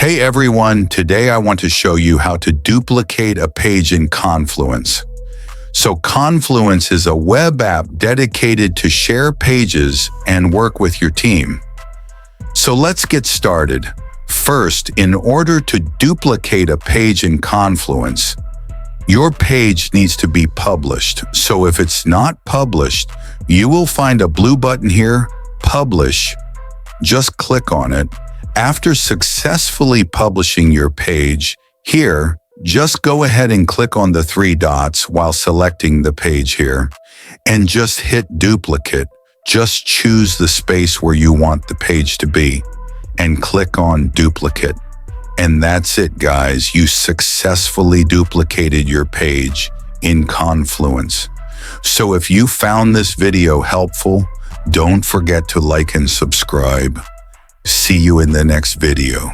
Hey everyone, today I want to show you how to duplicate a page in Confluence. So Confluence is a web app dedicated to share pages and work with your team. So let's get started. First, in order to duplicate a page in Confluence, your page needs to be published. So if it's not published, you will find a blue button here, Publish. Just click on it. After successfully publishing your page, here, just go ahead and click on the three dots while selecting the page here, and just hit Duplicate. Just choose the space where you want the page to be, and click on Duplicate. And that's it, guys. You successfully duplicated your page in Confluence. So if you found this video helpful, don't forget to like and subscribe. See you in the next video.